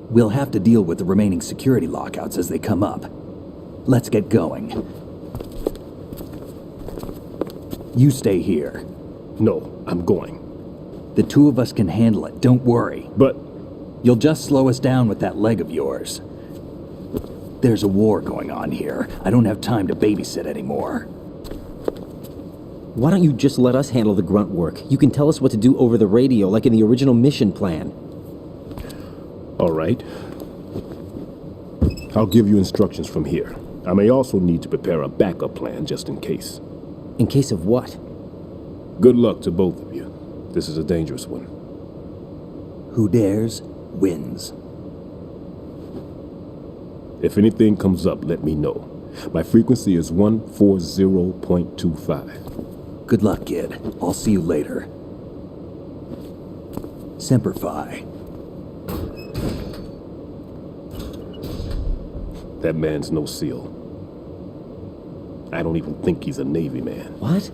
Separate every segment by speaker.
Speaker 1: We'll have to deal with the remaining security lockouts as they come up. Let's get going. You stay here.
Speaker 2: No, I'm going.
Speaker 1: The two of us can handle it, don't worry.
Speaker 2: But...
Speaker 1: You'll just slow us down with that leg of yours. There's a war going on here. I don't have time to babysit anymore.
Speaker 3: Why don't you just let us handle the grunt work? You can tell us what to do over the radio, like in the original mission plan.
Speaker 2: All right. I'll give you instructions from here. I may also need to prepare a backup plan just in case.
Speaker 3: In case of what?
Speaker 2: Good luck to both of you. This is a dangerous one.
Speaker 1: Who dares, wins.
Speaker 2: If anything comes up, let me know. My frequency is 140.25.
Speaker 1: Good luck, kid. I'll see you later. Semper Fi.
Speaker 2: That man's no SEAL. I don't even think he's a Navy man.
Speaker 3: What?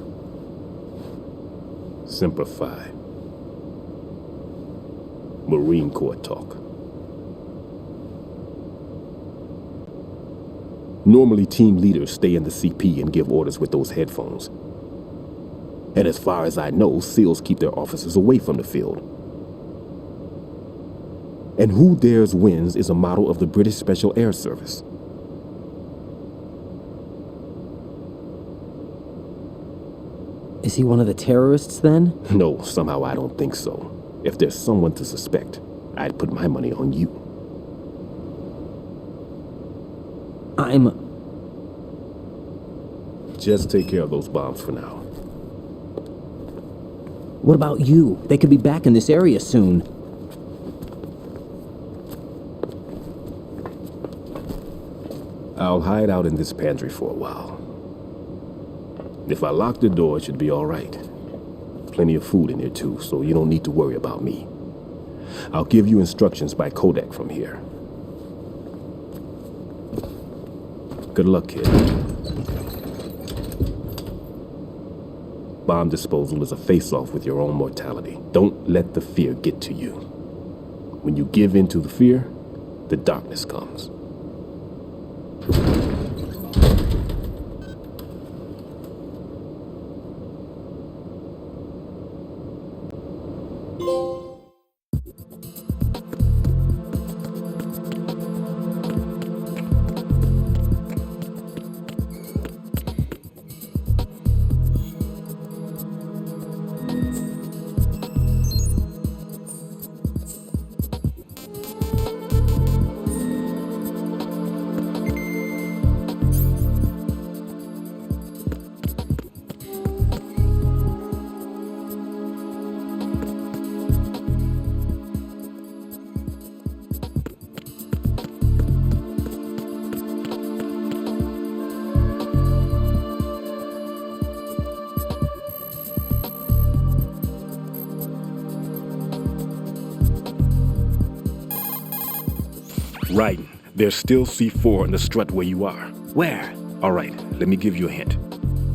Speaker 2: Semper Fi. Marine Corps talk. Normally, team leaders stay in the CP and give orders with those headphones. And as far as I know, SEALs keep their officers away from the field. And Who Dares Wins is a motto of the British Special Air Service.
Speaker 3: Is he one of the terrorists, then?
Speaker 2: No, somehow I don't think so. If there's someone to suspect, I'd put my money on you. Just take care of those bombs for now.
Speaker 3: What about you? They could be back in this area soon.
Speaker 2: I'll hide out in this pantry for a while. If I lock the door, it should be all right. Plenty of food in here too, so you don't need to worry about me. I'll give you instructions by Kodak from here. Good luck, kid. Bomb disposal is a face-off with your own mortality. Don't let the fear get to you. When you give in to the fear, the darkness comes. Right. There's still C4 in the strut where you are.
Speaker 1: Where?
Speaker 2: All right, let me give you a hint.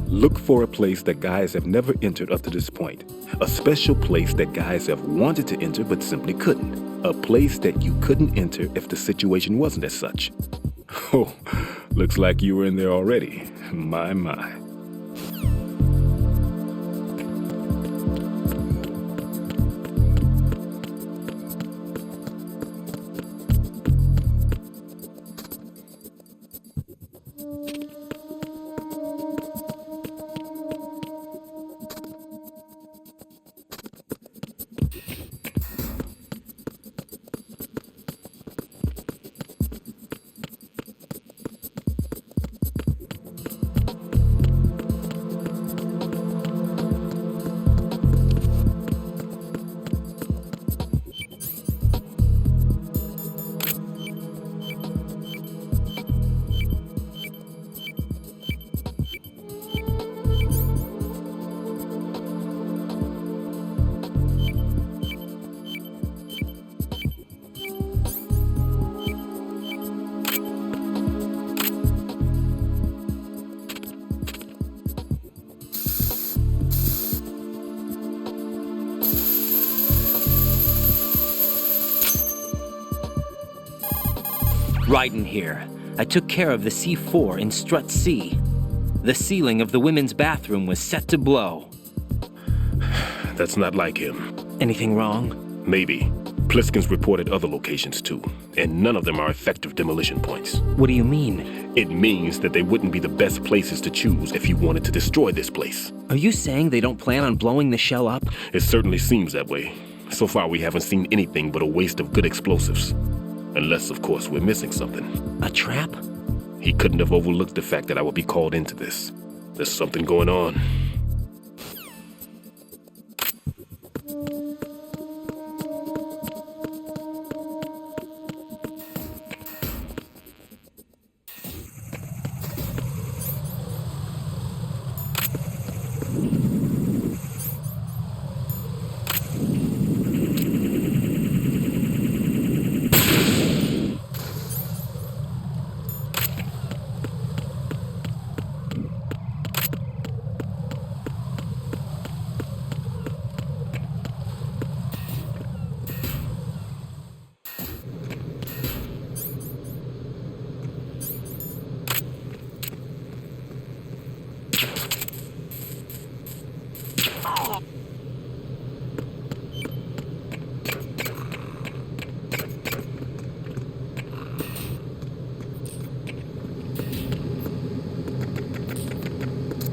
Speaker 2: Look for a place that guys have never entered up to this point. A special place that guys have wanted to enter but simply couldn't. A place that you couldn't enter if the situation wasn't as such. Oh, looks like you were in there already. My.
Speaker 4: Ryden here. I took care of the C4 in strut C. The ceiling of the women's bathroom was set to blow.
Speaker 2: That's not like him.
Speaker 4: Anything wrong?
Speaker 2: Maybe. Pliskin's reported other locations too, and none of them are effective demolition points.
Speaker 4: What do you mean?
Speaker 2: It means that they wouldn't be the best places to choose if you wanted to destroy this place.
Speaker 4: Are you saying they don't plan on blowing the shell up?
Speaker 2: It certainly seems that way. So far, we haven't seen anything but a waste of good explosives. Unless, of course, we're missing something.
Speaker 4: A trap?
Speaker 2: He couldn't have overlooked the fact that I would be called into this. There's something going on.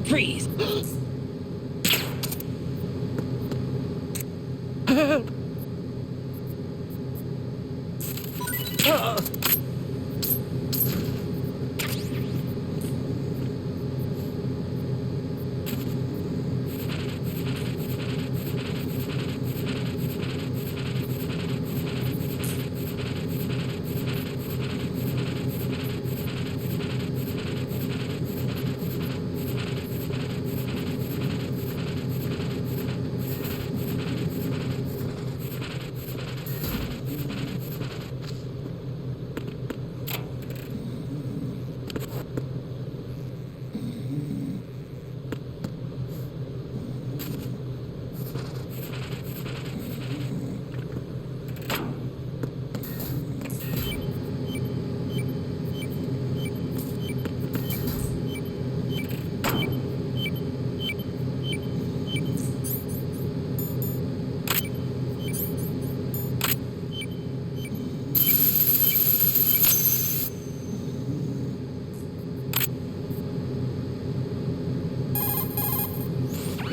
Speaker 4: Freeze!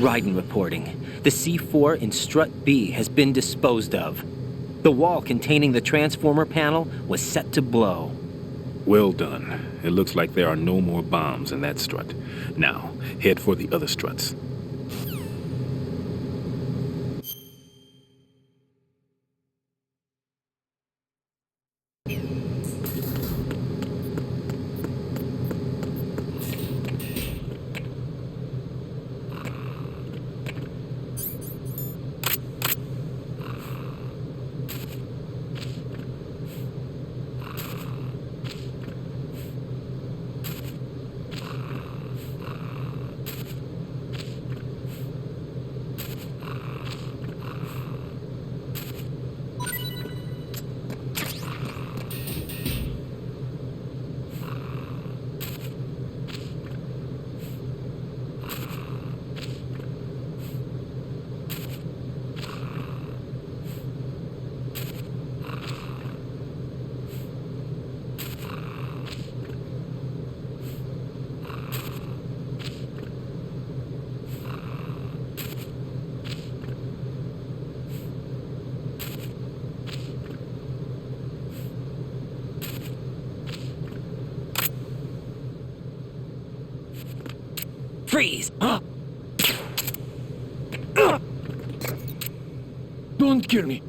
Speaker 4: Ryden reporting. The C4 in strut B has been disposed of. The wall containing the transformer panel was set to blow.
Speaker 2: Well done. It looks like there are no more bombs in that strut. Now, head for the other struts.
Speaker 4: Freeze!
Speaker 5: Don't kill me.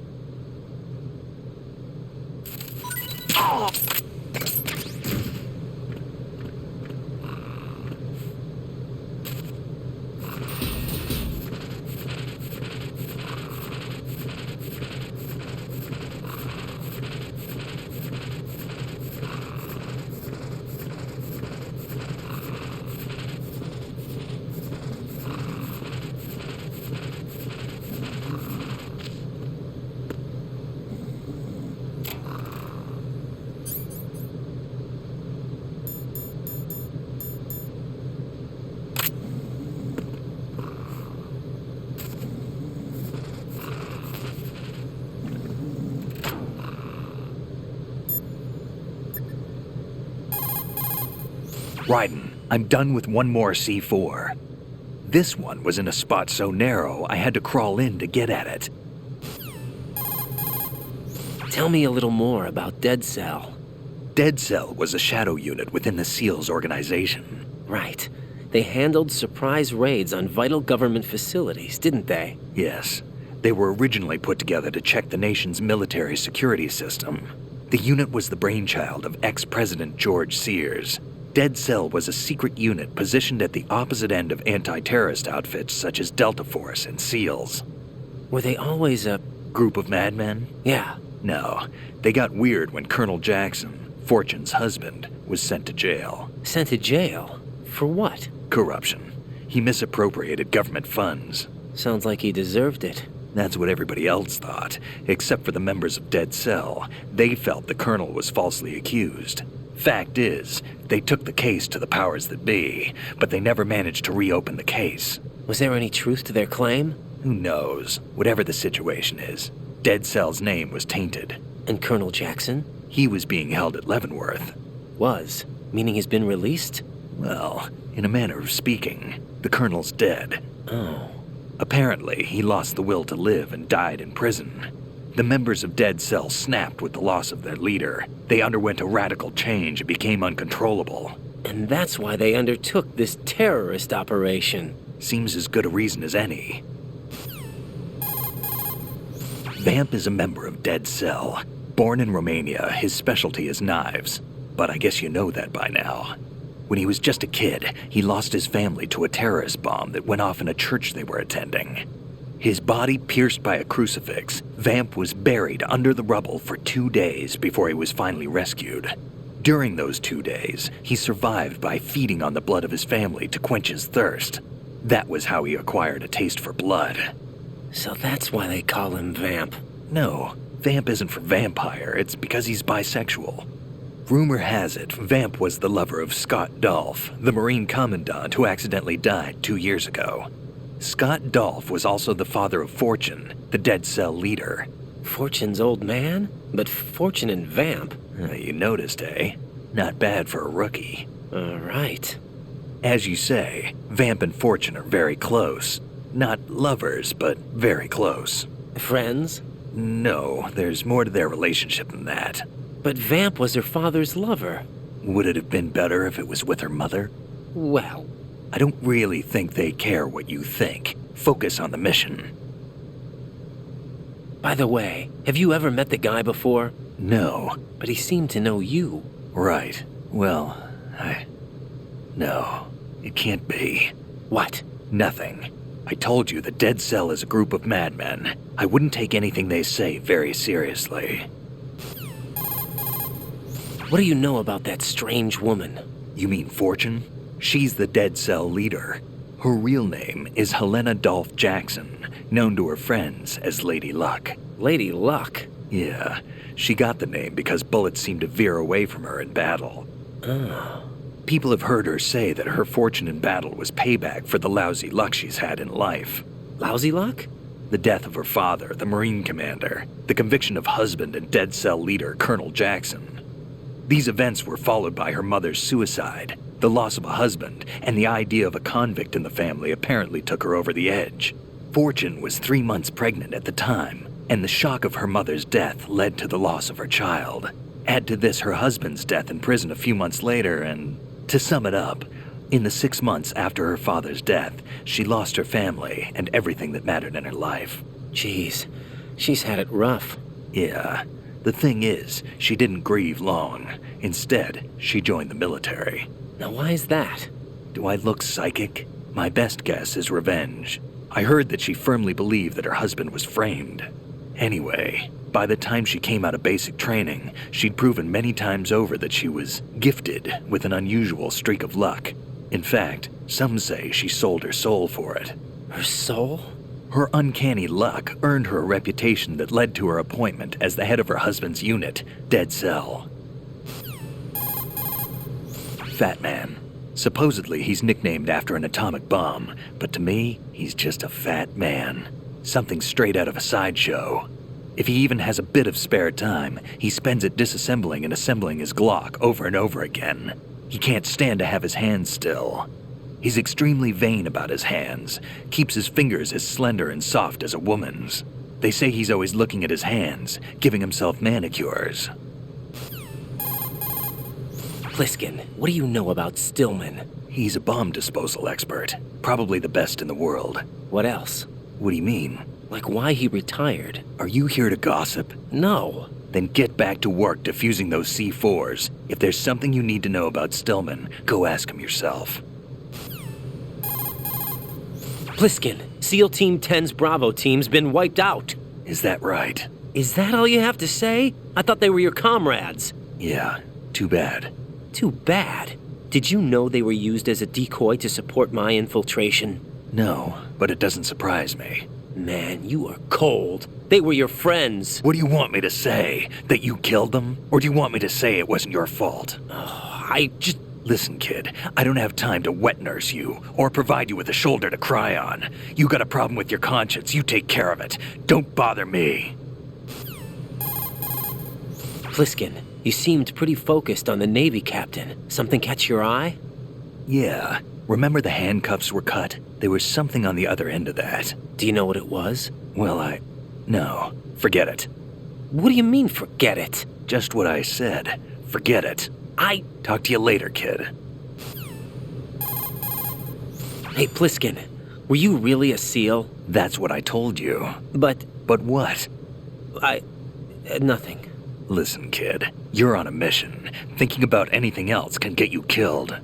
Speaker 1: Raiden, I'm done with one more C4. This one was in a spot so narrow I had to crawl in to get at it.
Speaker 4: Tell me a little more about Dead Cell.
Speaker 1: Dead Cell was a shadow unit within the SEALs organization.
Speaker 4: Right. They handled surprise raids on vital government facilities, didn't they?
Speaker 1: Yes. They were originally put together to check the nation's military security system. The unit was the brainchild of ex-President George Sears. Dead Cell was a secret unit positioned at the opposite end of anti-terrorist outfits such as Delta Force and SEALs.
Speaker 4: Were they always a
Speaker 1: Group of madmen?
Speaker 4: Yeah.
Speaker 1: No. They got weird when Colonel Jackson, Fortune's husband, was sent to jail.
Speaker 4: Sent to jail? For what?
Speaker 1: Corruption. He misappropriated government funds.
Speaker 4: Sounds like he deserved it.
Speaker 1: That's what everybody else thought, except for the members of Dead Cell. They felt the colonel was falsely accused. Fact is, they took the case to the powers that be, but they never managed to reopen the case.
Speaker 4: Was there any truth to their claim?
Speaker 1: Who knows? Whatever the situation is, Dead Cell's name was tainted.
Speaker 4: And Colonel Jackson?
Speaker 1: He was being held at Leavenworth.
Speaker 4: Was? Meaning he's been released?
Speaker 1: Well, in a manner of speaking, the colonel's dead.
Speaker 4: Oh.
Speaker 1: Apparently, he lost the will to live and died in prison. The members of Dead Cell snapped with the loss of their leader. They underwent a radical change and became uncontrollable.
Speaker 4: And that's why they undertook this terrorist operation.
Speaker 1: Seems as good a reason as any. Vamp is a member of Dead Cell. Born in Romania, his specialty is knives. But I guess you know that by now. When he was just a kid, he lost his family to a terrorist bomb that went off in a church they were attending. His body pierced by a crucifix, Vamp was buried under the rubble for 2 days before he was finally rescued. During those 2 days, he survived by feeding on the blood of his family to quench his thirst. That was how he acquired a taste for blood.
Speaker 4: So that's why they call him Vamp.
Speaker 1: No, Vamp isn't for vampire, it's because he's bisexual. Rumor has it, Vamp was the lover of Scott Dolph, the Marine Commandant who accidentally died 2 years ago. Scott Dolph was also the father of Fortune, the Dead Cell leader.
Speaker 4: Fortune's old man? But Fortune and Vamp?
Speaker 1: You noticed, eh? Not bad for a rookie.
Speaker 4: Right.
Speaker 1: As you say, Vamp and Fortune are very close. Not lovers, but very close.
Speaker 4: Friends?
Speaker 1: No, there's more to their relationship than that.
Speaker 4: But Vamp was her father's lover.
Speaker 1: Would it have been better if it was with her mother?
Speaker 4: Well,
Speaker 1: I don't really think they care what you think. Focus on the mission.
Speaker 4: by the way, have you ever met the guy before?
Speaker 1: No.
Speaker 4: But he seemed to know you.
Speaker 1: Right. Well, No, it can't be.
Speaker 4: What?
Speaker 1: Nothing. I told you the Dead Cell is a group of madmen. I wouldn't take anything they say very seriously.
Speaker 4: What do you know about that strange woman?
Speaker 1: You mean Fortune? She's the Dead Cell leader. Her real name is Helena Dolph Jackson, known to her friends as Lady Luck.
Speaker 4: Lady Luck?
Speaker 1: Yeah, she got the name because bullets seemed to veer away from her in battle.
Speaker 4: Oh.
Speaker 1: People have heard her say that her fortune in battle was payback for the lousy luck she's had in life.
Speaker 4: Lousy luck?
Speaker 1: The death of her father, the Marine commander, the conviction of husband and Dead Cell leader Colonel Jackson. These events were followed by her mother's suicide, the loss of a husband, and the idea of a convict in the family apparently took her over the edge. Fortune was 3 months pregnant at the time, and the shock of her mother's death led to the loss of her child. Add to this her husband's death in prison a few months later, and to sum it up, in the 6 months after her father's death, she lost her family and everything that mattered in her life.
Speaker 4: Jeez, she's had it rough.
Speaker 1: Yeah. The thing is, she didn't grieve long. Instead, she joined the military.
Speaker 4: Now why is that?
Speaker 1: Do I look psychic? My best guess is revenge. I heard that she firmly believed that her husband was framed. Anyway, by the time she came out of basic training, she'd proven many times over that she was gifted with an unusual streak of luck. In fact, some say she sold her soul for it.
Speaker 4: Her soul?
Speaker 1: Her uncanny luck earned her a reputation that led to her appointment as the head of her husband's unit, Dead Cell. Fat Man. Supposedly, he's nicknamed after an atomic bomb, but to me, he's just a fat man. Something straight out of a sideshow. If he even has a bit of spare time, he spends it disassembling and assembling his Glock over and over again. He can't stand to have his hands still. He's extremely vain about his hands, keeps his fingers as slender and soft as a woman's. They say he's always looking at his hands, giving himself manicures.
Speaker 4: Pliskin, what do you know about Stillman?
Speaker 1: He's a bomb disposal expert, probably the best in the world.
Speaker 4: What else?
Speaker 1: What do you mean?
Speaker 4: Like why he retired?
Speaker 1: Are you here to gossip?
Speaker 4: No.
Speaker 1: Then get back to work defusing those C4s. If there's something you need to know about Stillman, go ask him yourself.
Speaker 4: Pliskin, SEAL Team 10's Bravo team's been wiped out.
Speaker 1: Is that right?
Speaker 4: Is that all you have to say? I thought they were your comrades.
Speaker 1: Yeah, too bad.
Speaker 4: Too bad. Did you know they were used as a decoy to support my infiltration?
Speaker 1: No, but it doesn't surprise me.
Speaker 4: Man, you are cold. They were your friends.
Speaker 1: What do you want me to say? That you killed them? Or do you want me to say it wasn't your fault?
Speaker 4: Listen,
Speaker 1: kid, I don't have time to wet nurse you or provide you with a shoulder to cry on. You got a problem with your conscience, you take care of it. Don't bother me.
Speaker 4: Pliskin, you seemed pretty focused on the Navy captain. Something catch your eye?
Speaker 1: Yeah. Remember the handcuffs were cut? There was something on the other end of that.
Speaker 4: Do you know what it was?
Speaker 1: Well, No. Forget it.
Speaker 4: What do you mean, forget it?
Speaker 1: Just what I said. Forget it. Talk to you later, kid.
Speaker 4: Hey, Pliskin, were you really a SEAL?
Speaker 1: That's what I told you.
Speaker 4: But
Speaker 1: what?
Speaker 4: Nothing.
Speaker 1: Listen, kid, you're on a mission. Thinking about anything else can get you killed.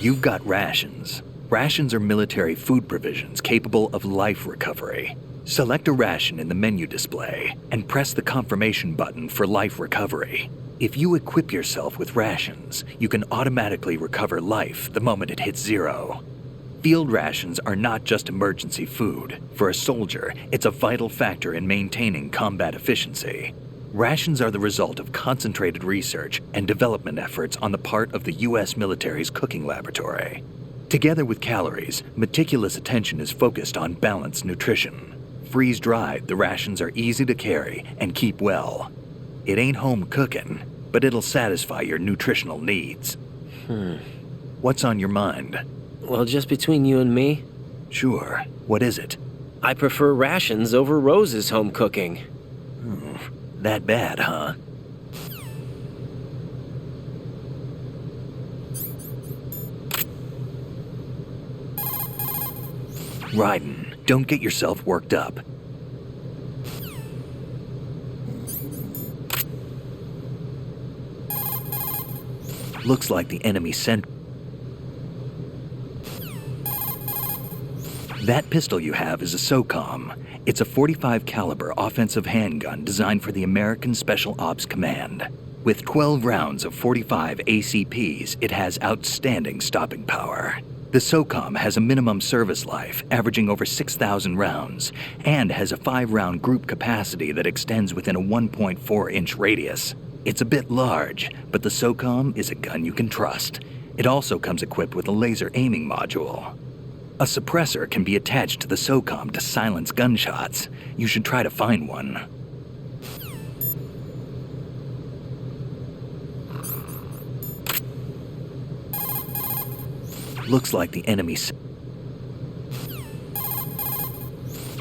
Speaker 1: You've got rations. Rations are military food provisions capable of life recovery. Select a ration in the menu display and press the confirmation button for life recovery. If you equip yourself with rations, you can automatically recover life the moment it hits 0. Field rations are not just emergency food. For a soldier, it's a vital factor in maintaining combat efficiency. Rations are the result of concentrated research and development efforts on the part of the U.S. military's cooking laboratory. Together with calories, meticulous attention is focused on balanced nutrition. Freeze-dried, the rations are easy to carry and keep well. It ain't home cooking, but it'll satisfy your nutritional needs. What's on your mind?
Speaker 4: Well, just between you and me?
Speaker 1: Sure. What is it?
Speaker 4: I prefer rations over Rose's home cooking.
Speaker 1: That bad, huh? Raiden, don't get yourself worked up. Looks like the enemy sent... That pistol you have is a SOCOM. It's a .45 caliber offensive handgun designed for the American Special Ops Command. With 12 rounds of .45 ACPs, it has outstanding stopping power. The SOCOM has a minimum service life, averaging over 6,000 rounds, and has a 5-round group capacity that extends within a 1.4-inch radius. It's a bit large, but the SOCOM is a gun you can trust. It also comes equipped with a laser aiming module. A suppressor can be attached to the SOCOM to silence gunshots. You should try to find one. Looks like the enemy...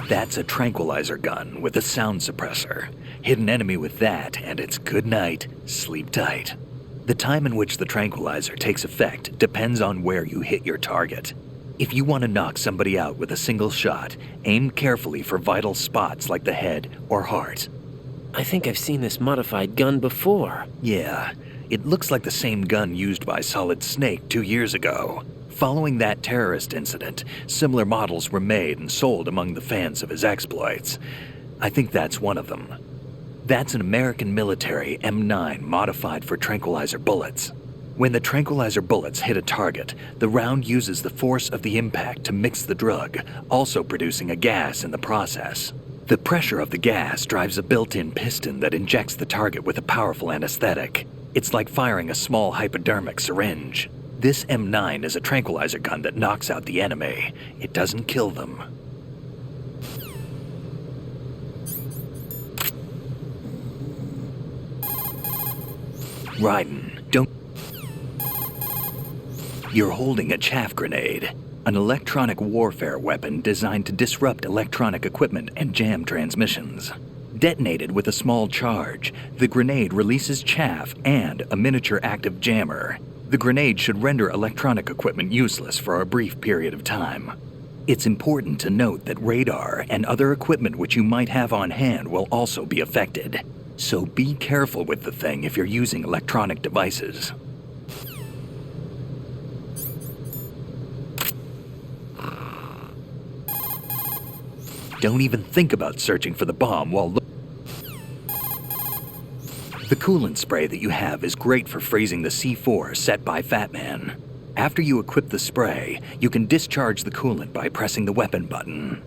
Speaker 1: That's a tranquilizer gun with a sound suppressor. Hit an enemy with that, and it's good night, sleep tight. The time in which the tranquilizer takes effect depends on where you hit your target. If you want to knock somebody out with a single shot, aim carefully for vital spots like the head or heart.
Speaker 4: I think I've seen this modified gun before.
Speaker 1: Yeah, it looks like the same gun used by Solid Snake 2 years ago. Following that terrorist incident, similar models were made and sold among the fans of his exploits. I think that's one of them. That's an American military M9 modified for tranquilizer bullets. When the tranquilizer bullets hit a target, the round uses the force of the impact to mix the drug, also producing a gas in the process. The pressure of the gas drives a built-in piston that injects the target with a powerful anesthetic. It's like firing a small hypodermic syringe. This M9 is a tranquilizer gun that knocks out the enemy. It doesn't kill them. Raiden, don't... You're holding a chaff grenade, an electronic warfare weapon designed to disrupt electronic equipment and jam transmissions. Detonated with a small charge, the grenade releases chaff and a miniature active jammer. The grenade should render electronic equipment useless for a brief period of time. It's important to note that radar and other equipment which you might have on hand will also be affected. So be careful with the thing if you're using electronic devices. Don't even think about searching for the bomb while The coolant spray that you have is great for freezing the C4 set by Fat Man. After you equip the spray, you can discharge the coolant by pressing the weapon button.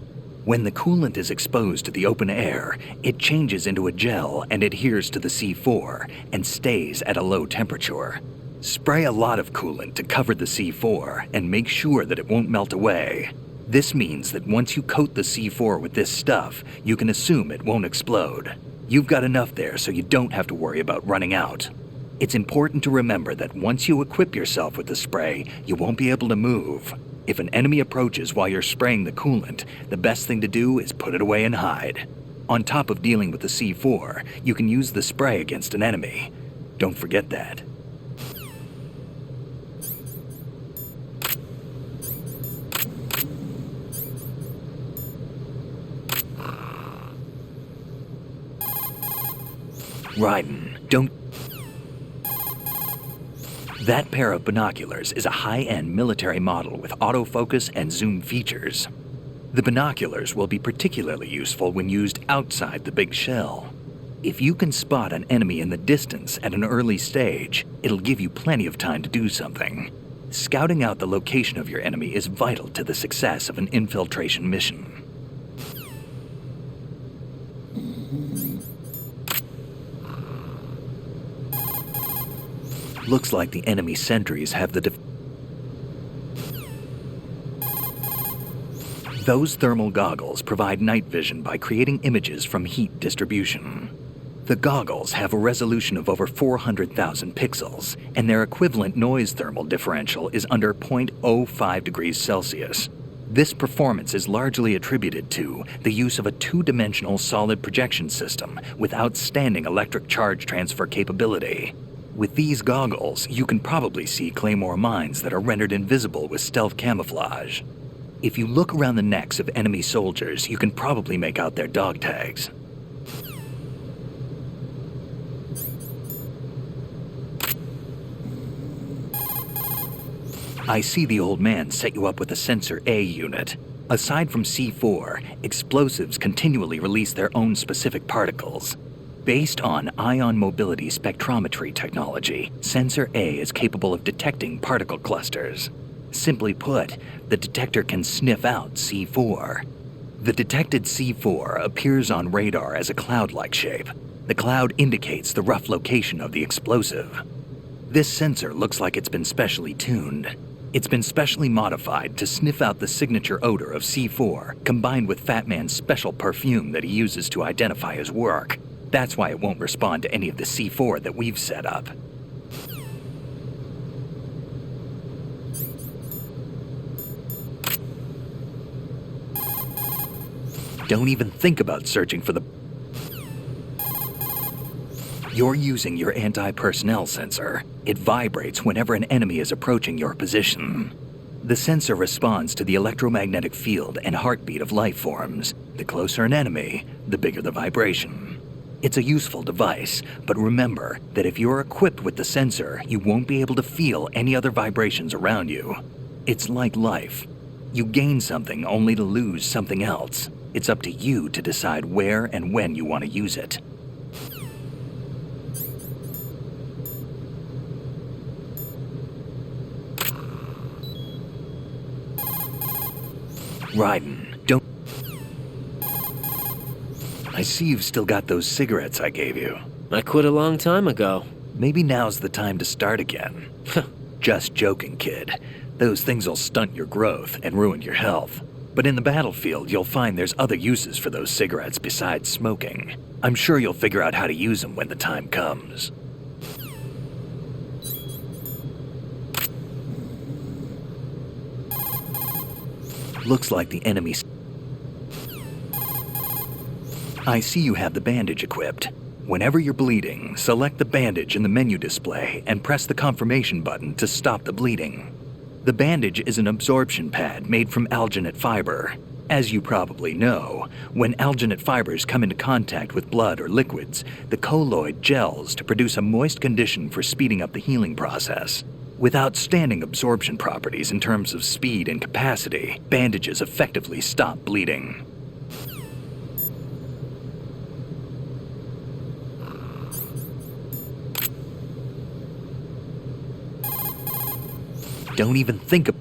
Speaker 1: When the coolant is exposed to the open air, it changes into a gel and adheres to the C4 and stays at a low temperature. Spray a lot of coolant to cover the C4 and make sure that it won't melt away. This means that once you coat the C4 with this stuff, you can assume it won't explode. You've got enough there so you don't have to worry about running out. It's important to remember that once you equip yourself with the spray, you won't be able to move. If an enemy approaches while you're spraying the coolant, the best thing to do is put it away and hide. On top of dealing with the C4, you can use the spray against an enemy. Don't forget that. Raiden, don't... That pair of binoculars is a high-end military model with autofocus and zoom features. The binoculars will be particularly useful when used outside the big shell. If you can spot an enemy in the distance at an early stage, it'll give you plenty of time to do something. Scouting out the location of your enemy is vital to the success of an infiltration mission. Looks like the enemy sentries have the Those thermal goggles provide night vision by creating images from heat distribution. The goggles have a resolution of over 400,000 pixels, and their equivalent noise thermal differential is under 0.05 degrees Celsius. This performance is largely attributed to the use of a two-dimensional solid projection system with outstanding electric charge transfer capability. With these goggles, you can probably see Claymore mines that are rendered invisible with stealth camouflage. If you look around the necks of enemy soldiers, you can probably make out their dog tags. I see the old man set you up with a Sensor A unit. Aside from C4, explosives continually release their own specific particles. Based on ion mobility spectrometry technology, Sensor A is capable of detecting particle clusters. Simply put, the detector can sniff out C4. The detected C4 appears on radar as a cloud-like shape. The cloud indicates the rough location of the explosive. This sensor looks like it's been specially tuned. It's been specially modified to sniff out the signature odor of C4, combined with Fat Man's special perfume that he uses to identify his work. That's why it won't respond to any of the C4 that we've set up. Don't even think about searching for the... You're using your anti-personnel sensor. It vibrates whenever an enemy is approaching your position. The sensor responds to the electromagnetic field and heartbeat of life forms. The closer an enemy, the bigger the vibration. It's a useful device, but remember that if you're equipped with the sensor, you won't be able to feel any other vibrations around you. It's like life. You gain something only to lose something else. It's up to you to decide where and when you want to use it. Raiden, don't... I see you've still got those cigarettes I gave you.
Speaker 4: I quit a long time ago.
Speaker 1: Maybe now's the time to start again. Just joking, kid. Those things will stunt your growth and ruin your health. But in the battlefield, you'll find there's other uses for those cigarettes besides smoking. I'm sure you'll figure out how to use them when the time comes. Looks like the enemy's... I see you have the bandage equipped. Whenever you're bleeding, select the bandage in the menu display and press the confirmation button to stop the bleeding. The bandage is an absorption pad made from alginate fiber. As you probably know, when alginate fibers come into contact with blood or liquids, the colloid gels to produce a moist condition for speeding up the healing process. With outstanding absorption properties in terms of speed and capacity, bandages effectively stop bleeding. Don't even think of...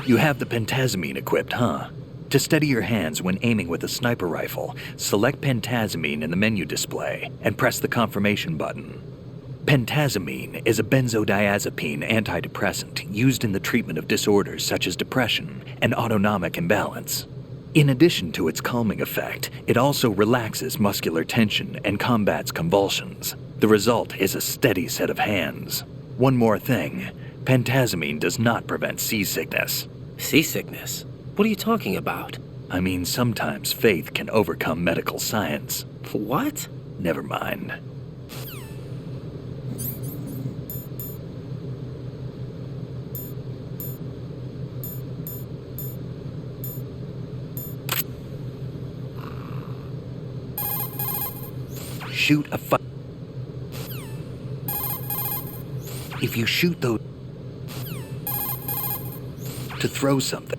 Speaker 1: You have the pentazamine equipped, huh? To steady your hands when aiming with a sniper rifle, select pentazamine in the menu display and press the confirmation button. Pentazamine is a benzodiazepine antidepressant used in the treatment of disorders such as depression and autonomic imbalance. In addition to its calming effect, it also relaxes muscular tension and combats convulsions. The result is a steady set of hands. One more thing, pentazamine does not prevent seasickness.
Speaker 4: Seasickness? What are you talking about?
Speaker 1: I mean, sometimes faith can overcome medical science.
Speaker 4: What?
Speaker 1: Never mind. Shoot a If you shoot those to throw something.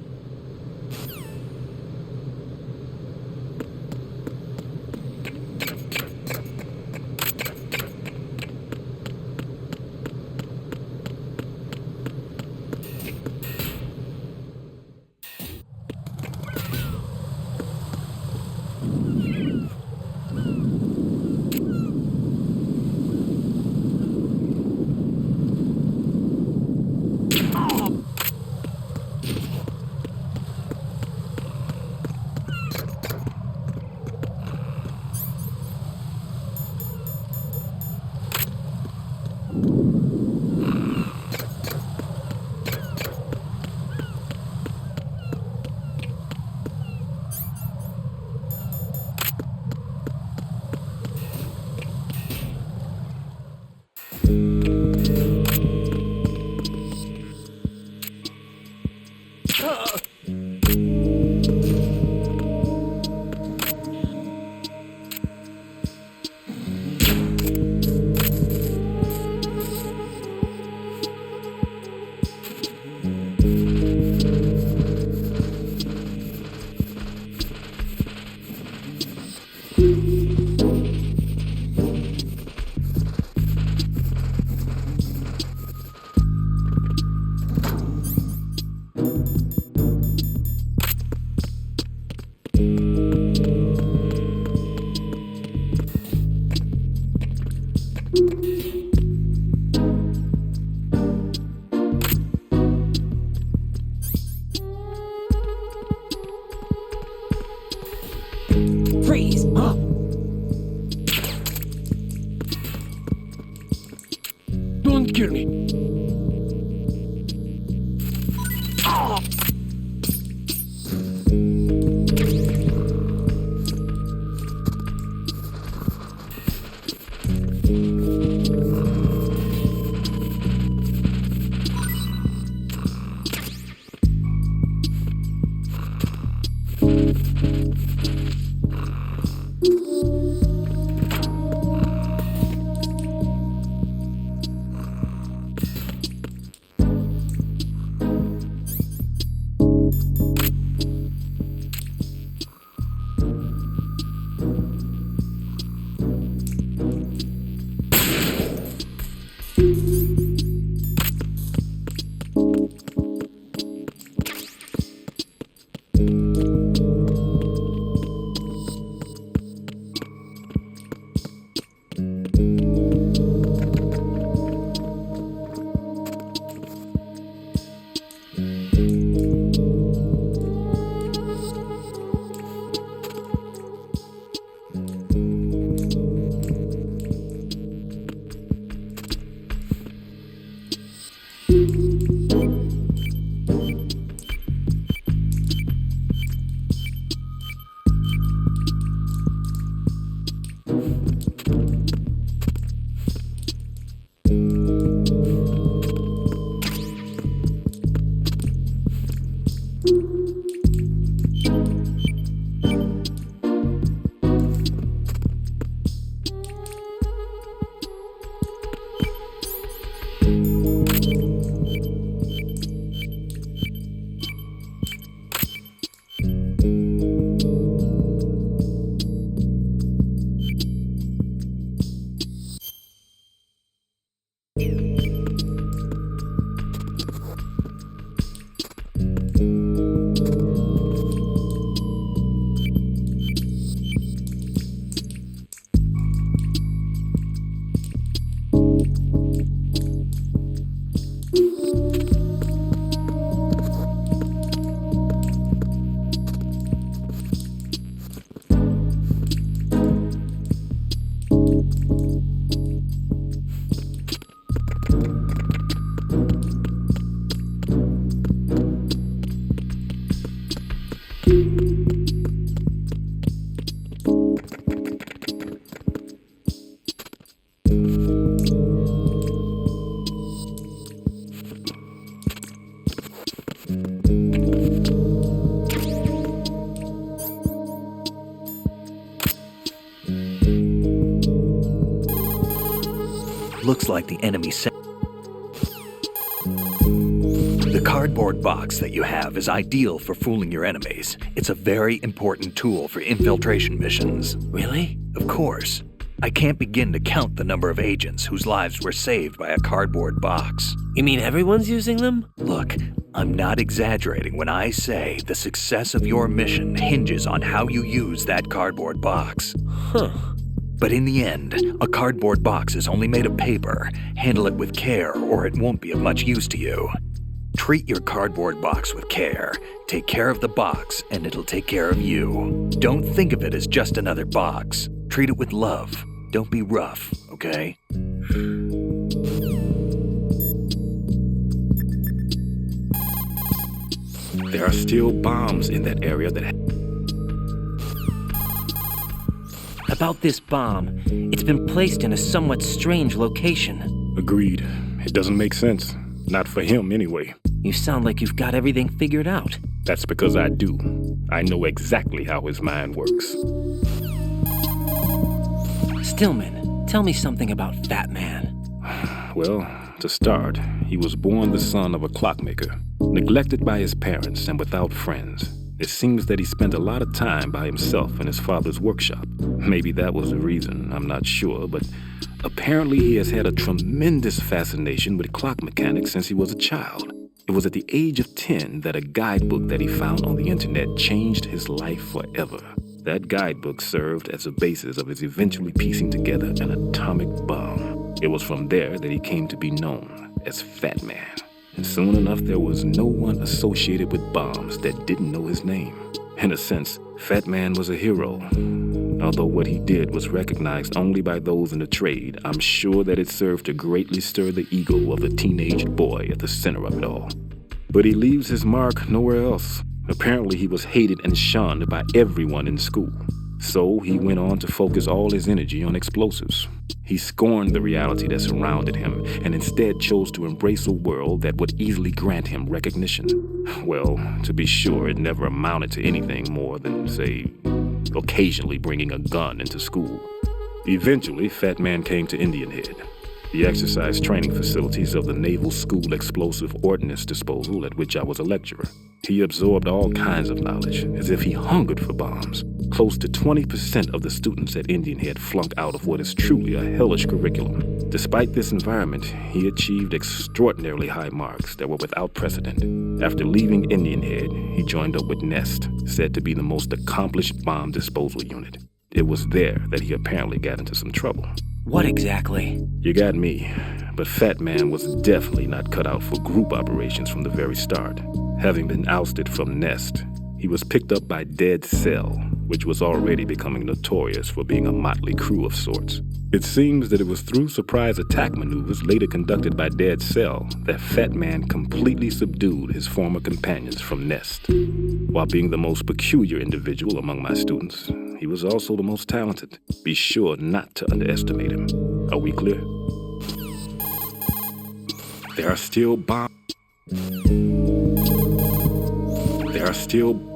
Speaker 3: Freeze!
Speaker 5: Don't kill me.
Speaker 1: looks like the enemy sent. The cardboard box that you have is ideal for fooling your enemies. It's a very important tool for infiltration missions.
Speaker 4: Really?
Speaker 1: Of course. I can't begin to count the number of agents whose lives were saved by a cardboard box.
Speaker 4: You mean everyone's using them?
Speaker 1: Look, I'm not exaggerating when I say the success of your mission hinges on how you use that cardboard box.
Speaker 4: Huh.
Speaker 1: But in the end, a cardboard box is only made of paper. Handle it with care or it won't be of much use to you. Treat your cardboard box with care. Take care of the box and it'll take care of you. Don't think of it as just another box. Treat it with love. Don't be rough, okay?
Speaker 2: There are still bombs in that area that...
Speaker 4: About this bomb, it's been placed in a somewhat strange location.
Speaker 2: Agreed. It doesn't make sense. Not for him, anyway.
Speaker 4: You sound like you've got everything figured out.
Speaker 2: That's because I do. I know exactly how his mind works.
Speaker 4: Stillman, tell me something about Fat Man.
Speaker 2: Well, to start, he was born the son of a clockmaker, neglected by his parents and without friends. It seems that he spent a lot of time by himself in his father's workshop. Maybe that was the reason, I'm not sure, but apparently he has had a tremendous fascination with clock mechanics since he was a child. It was at the age of 10 that a guidebook that he found on the internet changed his life forever. That guidebook served as a basis of his eventually piecing together an atomic bomb. It was from there that he came to be known as Fat Man. And soon enough, there was no one associated with bombs that didn't know his name. In a sense, Fat Man was a hero. Although what he did was recognized only by those in the trade, I'm sure that it served to greatly stir the ego of the teenage boy at the center of it all. But he leaves his mark nowhere else. Apparently, he was hated and shunned by everyone in school. So he went on to focus all his energy on explosives. He scorned the reality that surrounded him and instead chose to embrace a world that would easily grant him recognition. Well, to be sure, it never amounted to anything more than, say, occasionally bringing a gun into school. Eventually, Fat Man came to Indian Head, the exercise training facilities of the Naval School Explosive Ordnance Disposal at which I was a lecturer. He absorbed all kinds of knowledge, as if he hungered for bombs. Close to 20% of the students at Indian Head flunked out of what is truly a hellish curriculum. Despite this environment, he achieved extraordinarily high marks that were without precedent. After leaving Indian Head, he joined up with Nest, said to be the most accomplished bomb disposal unit. It was there that he apparently got into some trouble.
Speaker 4: What exactly?
Speaker 2: You got me, but Fat Man was definitely not cut out for group operations from the very start. Having been ousted from Nest, he was picked up by Dead Cell, which was already becoming notorious for being a motley crew of sorts. It seems that it was through surprise attack maneuvers later conducted by Dead Cell that Fat Man completely subdued his former companions from Nest. While being the most peculiar individual among my students, he was also the most talented. Be sure not to underestimate him. Are we clear? There are still bombs. There are still...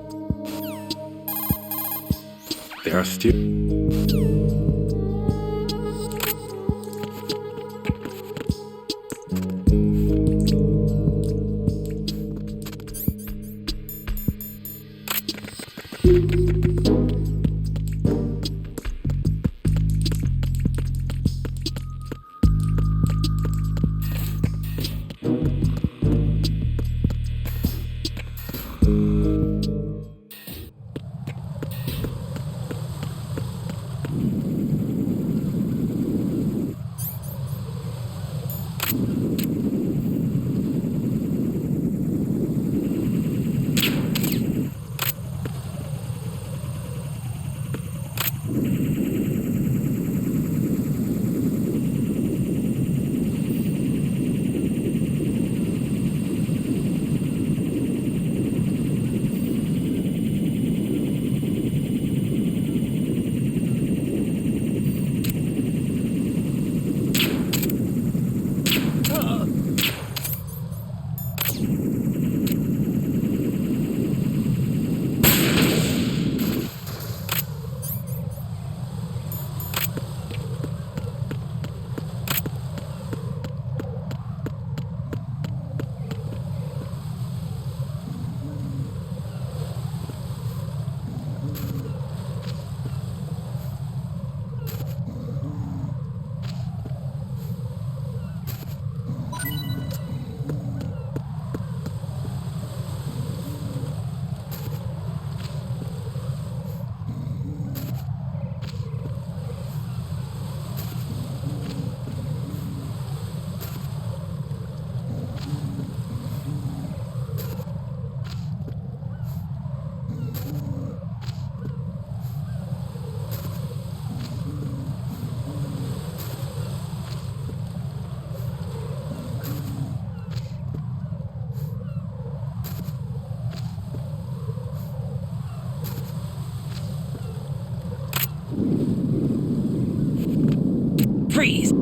Speaker 4: Freeze!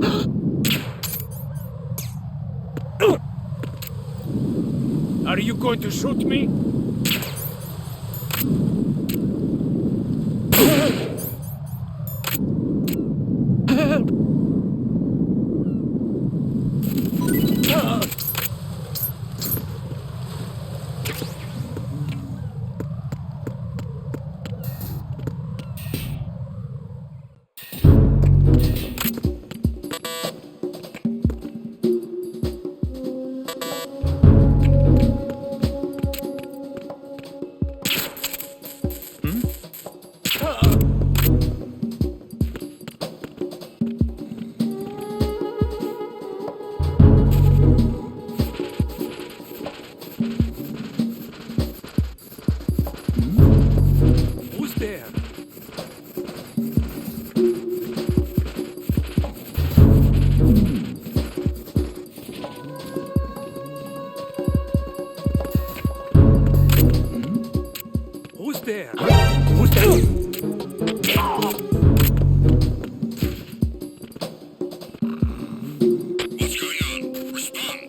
Speaker 5: Are you going to shoot me?
Speaker 1: Who's there? Who's there? Who's there?
Speaker 6: What's going on? Respond.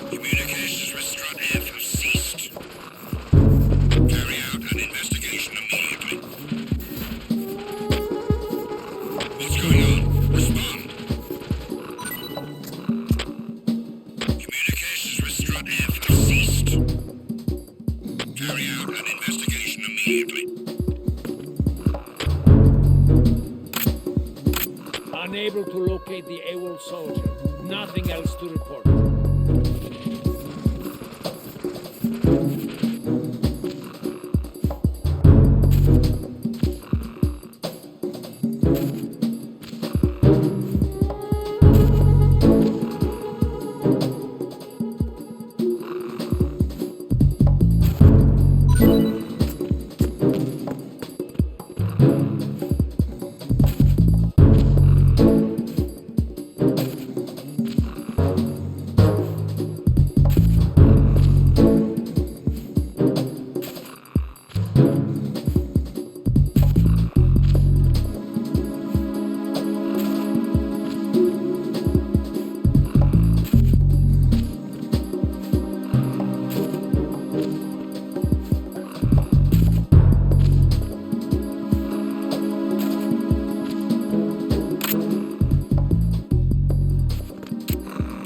Speaker 6: Communications with Strut F have ceased. Carry out an investigation immediately. What's going on? Respond. Communications with Strut F have ceased. Carry out an investigation immediately.
Speaker 5: Unable to locate the AWOL soldier. Nothing else to report.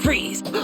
Speaker 4: Freeze!
Speaker 6: Why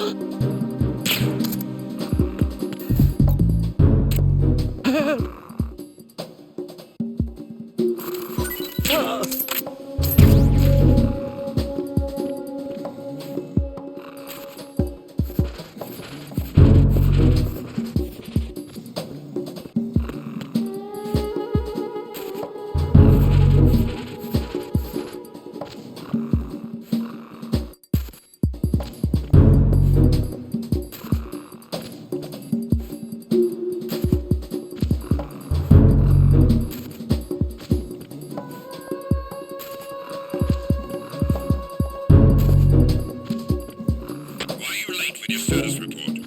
Speaker 6: are you late with your status report?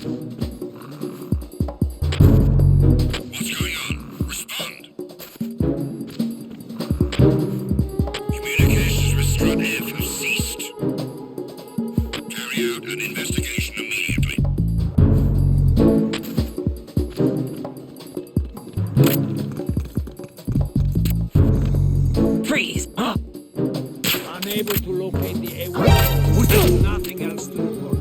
Speaker 6: What's going on? Respond. Communications with Strut F have ceased. Carry out an investigation immediately.
Speaker 4: Freeze!
Speaker 5: Unable to locate the AWOL soldier. Nothing else to report.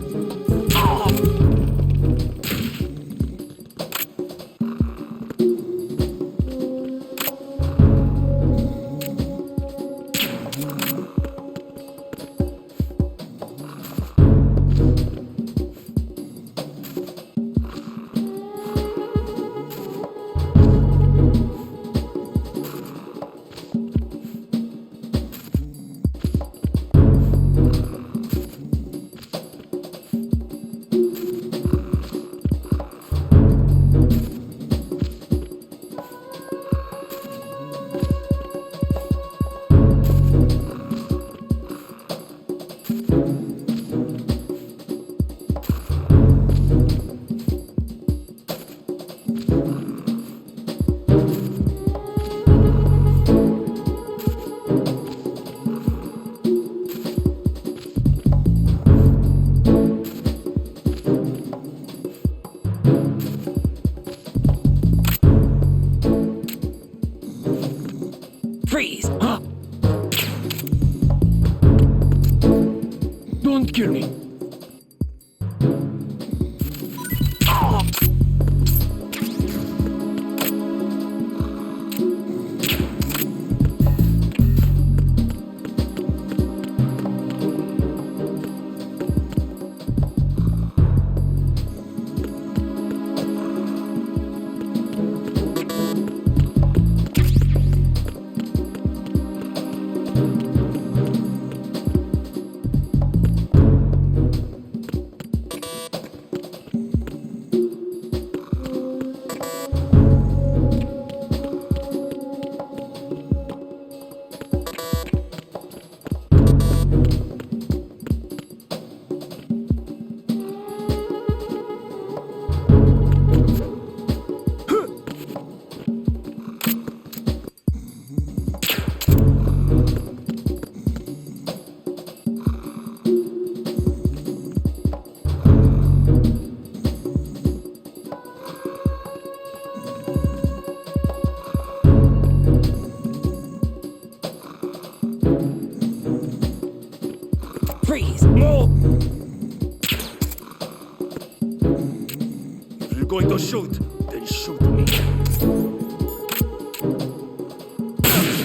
Speaker 1: Don't shoot. Then shoot me.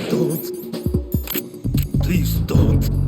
Speaker 1: Don't. Please don't.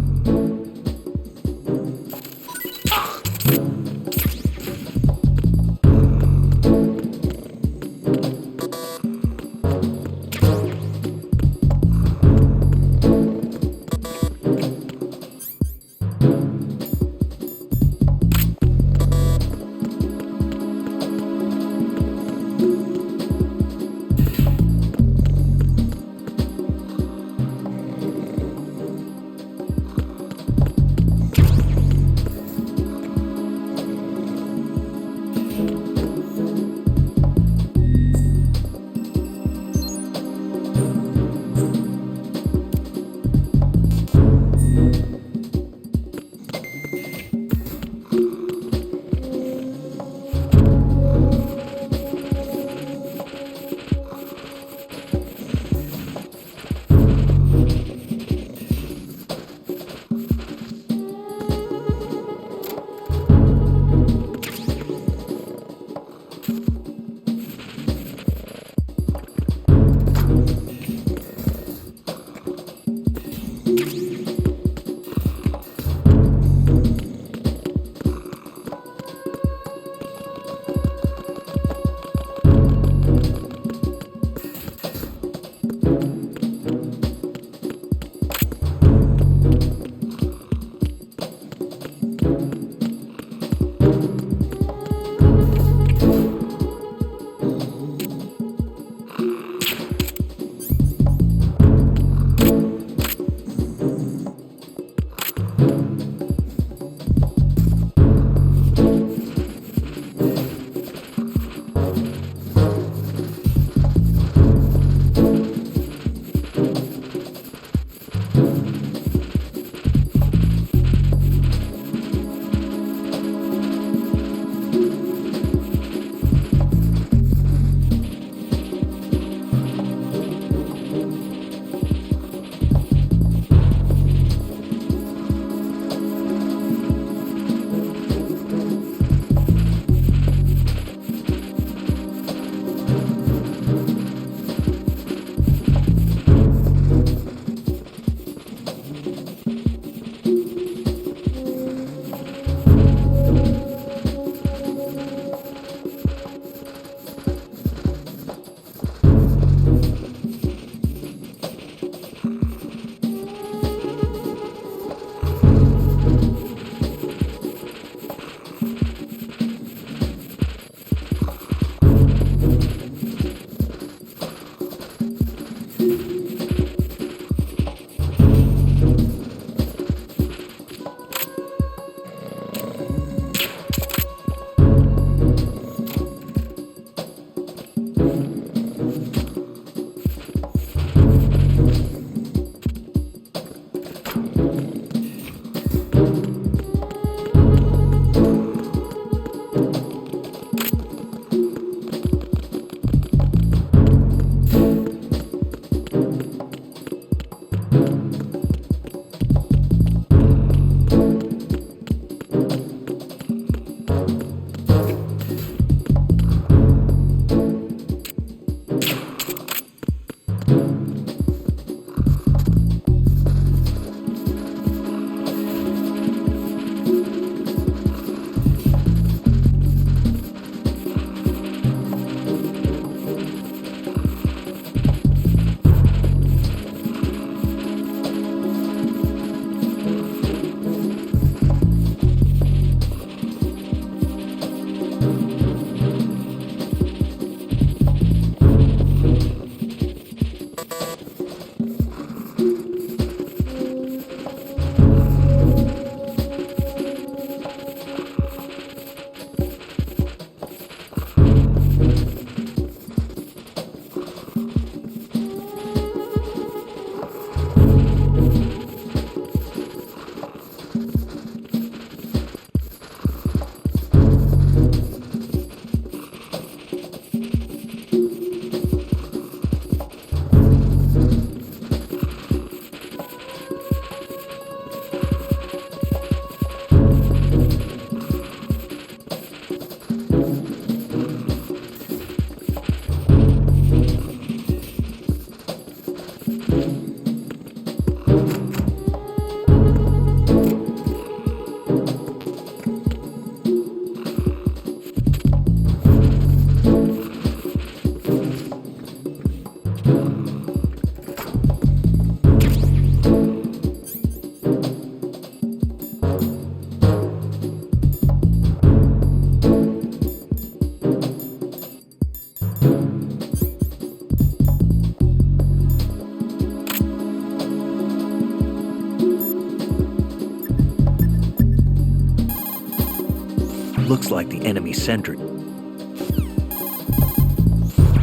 Speaker 1: looks like the enemy sentry.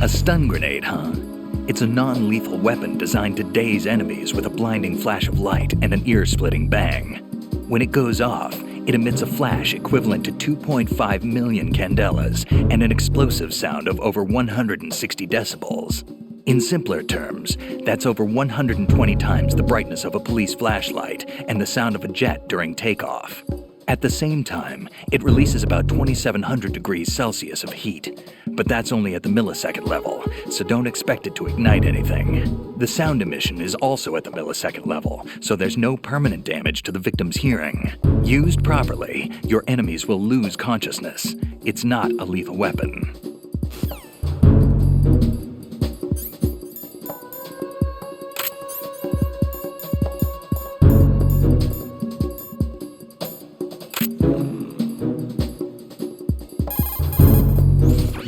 Speaker 1: A stun grenade, huh? It's a non-lethal weapon designed to daze enemies with a blinding flash of light and an ear-splitting bang. When it goes off, it emits a flash equivalent to 2.5 million candelas and an explosive sound of over 160 decibels. In simpler terms, that's over 120 times the brightness of a police flashlight and the sound of a jet during takeoff. At the same time, it releases about 2,700 degrees Celsius of heat, but that's only at the millisecond level, so don't expect it to ignite anything. The sound emission is also at the millisecond level, so there's no permanent damage to the victim's hearing. Used properly, your enemies will lose consciousness. It's not a lethal weapon.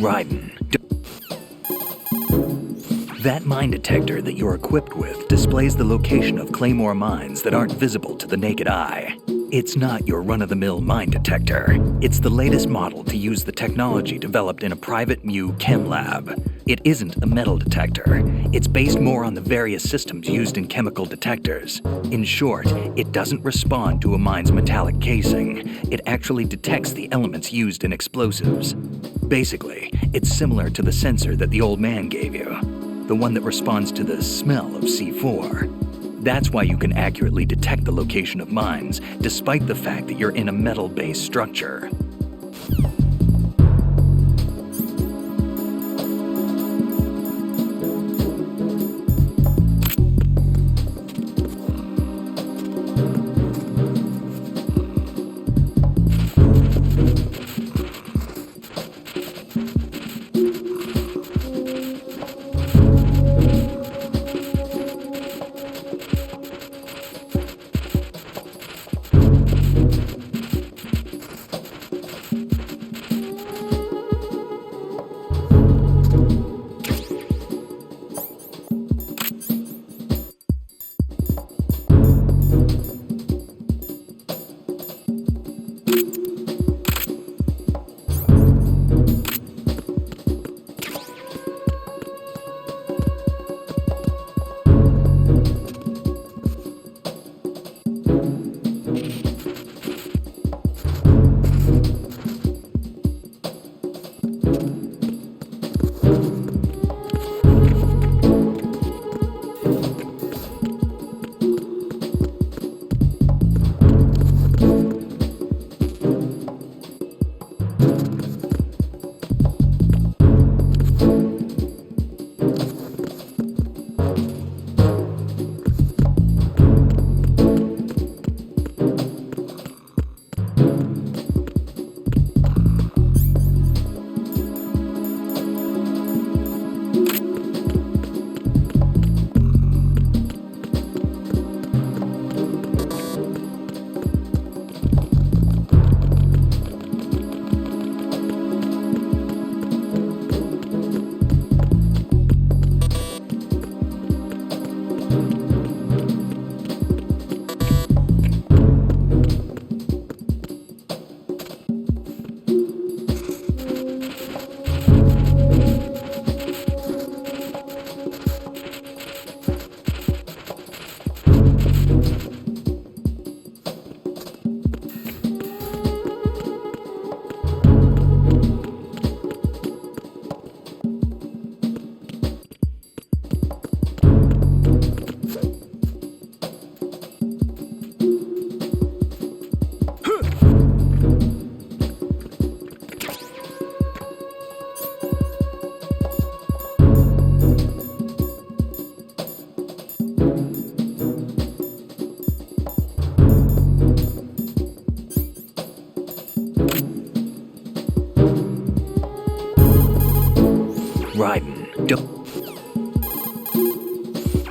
Speaker 1: Raiden. That mine detector that you're equipped with displays the location of Claymore mines that aren't visible to the naked eye. It's not your run-of-the-mill mine detector. It's the latest model to use the technology developed in a private Mew chem lab. It isn't a metal detector. It's based more on the various systems used in chemical detectors. In short, it doesn't respond to a mine's metallic casing. It actually detects the elements used in explosives. Basically, it's similar to the sensor that the old man gave you, the one that responds to the smell of C4. That's why you can accurately detect the location of mines, despite the fact that you're in a metal-based structure.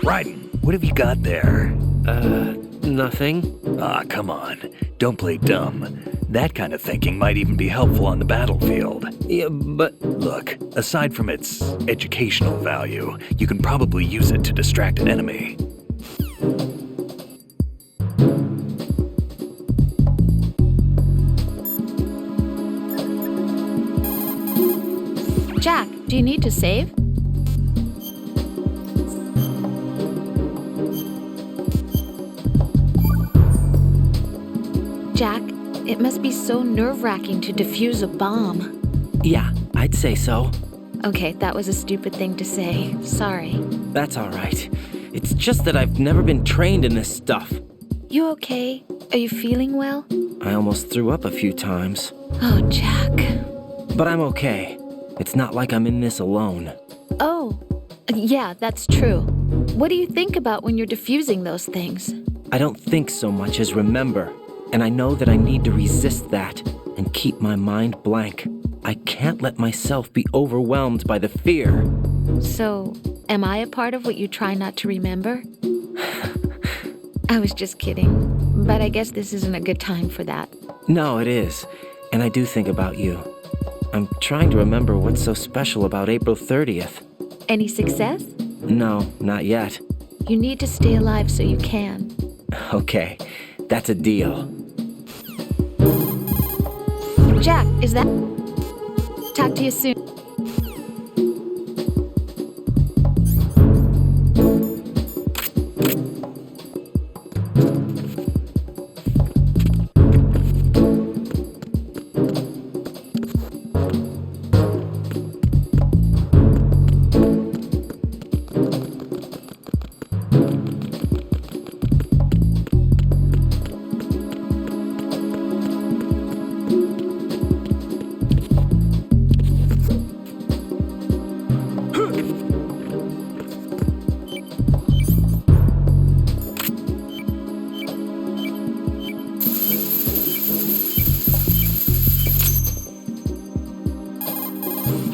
Speaker 1: Raiden, what have you got there?
Speaker 4: Nothing.
Speaker 1: Ah, come on. Don't play dumb. That kind of thinking might even be helpful on the battlefield.
Speaker 4: Yeah, but...
Speaker 1: Look, aside from its educational value, you can probably use it to distract an enemy.
Speaker 7: Do you need to save? Jack, it must be so nerve-wracking to defuse a bomb.
Speaker 4: Yeah, I'd say so.
Speaker 7: Okay, that was a stupid thing to say. Sorry.
Speaker 4: That's all right. It's just that I've never been trained in this stuff.
Speaker 7: You okay? Are you feeling well?
Speaker 4: I almost threw up a few times.
Speaker 7: Oh, Jack.
Speaker 4: But I'm okay. It's not like I'm in this alone.
Speaker 7: Oh, yeah, that's true. What do you think about when you're defusing those things?
Speaker 4: I don't think so much as remember, and I know that I need to resist that and keep my mind blank. I can't let myself be overwhelmed by the fear.
Speaker 7: So, am I a part of what you try not to remember? I was just kidding, but I guess this isn't a good time for that.
Speaker 4: No, it is, and I do think about you. I'm trying to remember what's so special about April 30th.
Speaker 7: Any success?
Speaker 4: No, not yet.
Speaker 7: You need to stay alive so you can.
Speaker 4: Okay, that's a deal.
Speaker 7: Jack, is that... Talk to you soon.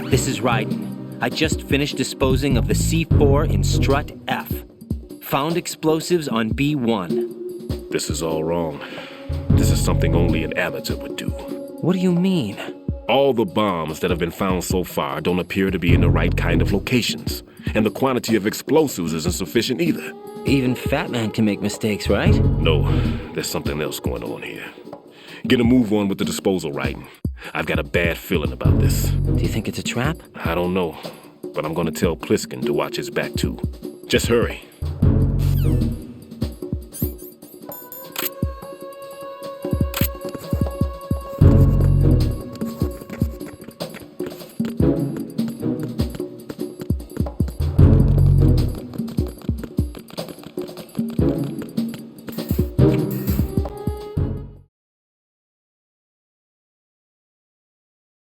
Speaker 4: This is Ryden. I just finished disposing of the C4 in strut F. Found explosives on B1.
Speaker 2: This is all wrong. This is something only an amateur would do.
Speaker 4: What do you mean?
Speaker 2: All the bombs that have been found so far don't appear to be in the right kind of locations. And the quantity of explosives isn't sufficient either.
Speaker 4: Even Fat Man can make mistakes, right?
Speaker 2: No, there's something else going on here. Get a move on with the disposal, Ryden. I've got a bad feeling about this.
Speaker 4: Do you think it's a trap?
Speaker 2: I don't know, but I'm gonna tell Pliskin to watch his back too. Just hurry.